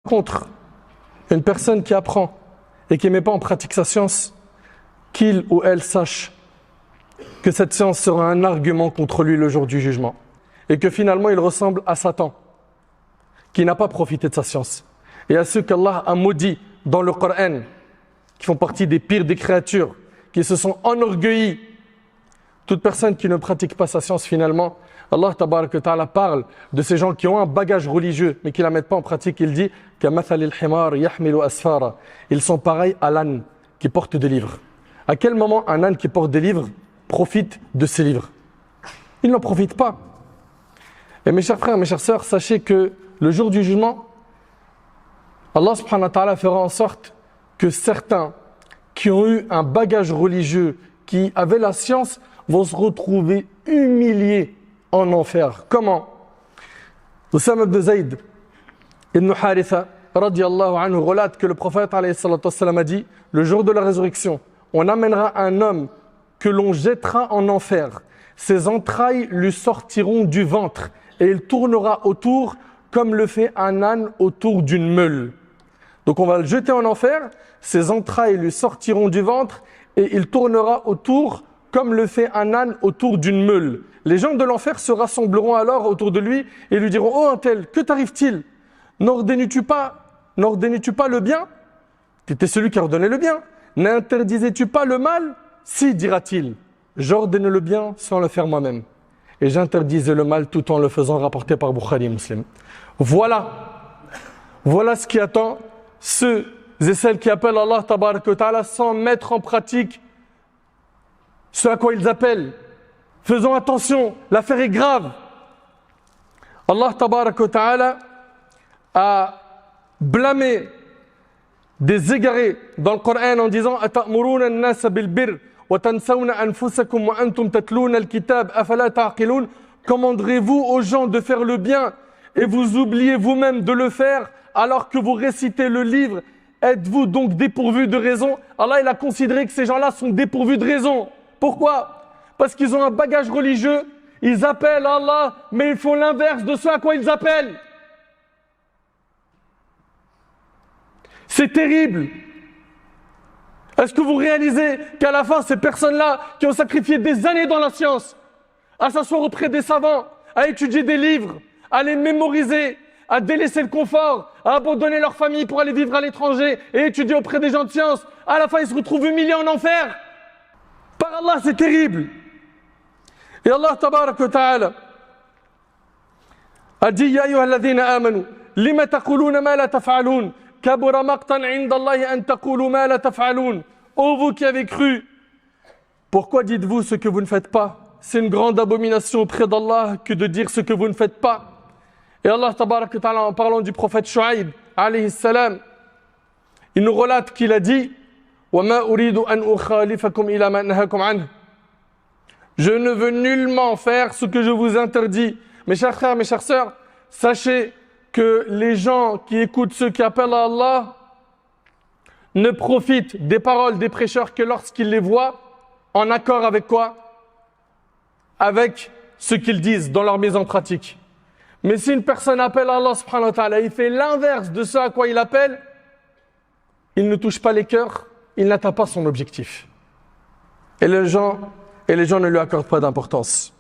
contre une personne qui apprend et qui ne met pas en pratique sa science, qu'il ou elle sache que cette science sera un argument contre lui le jour du jugement et que finalement il ressemble à Satan qui n'a pas profité de sa science et à ceux qu'Allah a maudits dans le Coran qui font partie des pires des créatures, qui se sont enorgueillis. Toute personne qui ne pratique pas sa science, finalement, Allah tabaraka wa ta'ala parle de ces gens qui ont un bagage religieux mais qui ne la mettent pas en pratique. Il dit ils sont pareils à l'âne qui porte des livres. À quel moment un âne qui porte des livres profite de ces livres? Il n'en profite pas. Et mes chers frères, mes chères sœurs, sachez que le jour du jugement, Allah subhanahu wa ta'ala fera en sorte que certains qui ont eu un bagage religieux, qui avaient la science, vont se retrouver humiliés en enfer. Comment? Usama ibn Zayd ibn Haritha radiyallahu anhu relate que le prophète alayhi salatu wassalam a dit: le jour de la résurrection, on amènera un homme que l'on jettera en enfer. Ses entrailles lui sortiront du ventre et il tournera autour comme le fait un âne autour d'une meule. Donc on va le jeter en enfer, ses entrailles lui sortiront du ventre et il tournera autour comme le fait un âne autour d'une meule. Les gens de l'enfer se rassembleront alors autour de lui et lui diront: oh un tel, que t'arrive-t-il? N'ordonnais-tu pas le bien? Tu étais celui qui ordonnait le bien. N'interdisais-tu pas le mal? Si, dira-t-il, j'ordonne le bien sans le faire moi-même. Et j'interdisais le mal tout en le faisant, rapporté par Bukhari et Muslim. Voilà ce qui attend ceux et celles qui appellent Allah tabaraka wa ta'ala sans mettre en pratique ce à quoi ils appellent. Faisons attention, l'affaire est grave. Allah tabaraka wa ta'ala a blâmé des égarés dans le Coran en disant: Ata'muruna an-nasa bil birr wa tansawna anfusakum wa antum tatluna al-kitab afala ta'qilun. Commanderez-vous aux gens de faire le bien et vous oubliez vous-même de le faire alors que vous récitez le livre? Êtes-vous donc dépourvus de raison? Allah, il a considéré que ces gens-là sont dépourvus de raison. Pourquoi? Parce qu'ils ont un bagage religieux, ils appellent Allah, mais ils font l'inverse de ce à quoi ils appellent. C'est terrible. Est-ce que vous réalisez qu'à la fin, ces personnes-là qui ont sacrifié des années dans la science, à s'asseoir auprès des savants, à étudier des livres, à les mémoriser, à délaisser le confort, à abandonner leur famille pour aller vivre à l'étranger et étudier auprès des gens de science, à la fin ils se retrouvent humiliés en enfer? Par Allah, c'est terrible. Et Allah tabaraka wa ta'ala a dit: Ya ayyuhalladhina amanu lima taquluna ma la taf'alun kabura maqtan 'inda Allahi an taqulu ma la taf'alun. Ô vous qui avez cru, pourquoi dites-vous ce que vous ne faites pas? C'est une grande abomination auprès d'Allah que de dire ce que vous ne faites pas. Et Allah tabaraka wa ta'ala, en parlant du prophète Shu'aib alayhi salam, il nous relate qu'il a dit: وَمَا أُرِيدُ أَنْ أُخَالِفَكُمْ إِلَى مَا أَنْهَاكُمْ عَنْهُ. Je ne veux nullement faire ce que je vous interdis. Mes chers frères, mes chères sœurs, sachez que les gens qui écoutent ceux qui appellent à Allah ne profitent des paroles des prêcheurs que lorsqu'ils les voient en accord avec quoi? Avec ce qu'ils disent dans leur mise en pratique. Mais si une personne appelle à Allah subhanahu wa ta'ala, il fait l'inverse de ce à quoi il appelle, il ne touche pas les cœurs, il n'atteint pas son objectif. Et les gens ne lui accordent pas d'importance.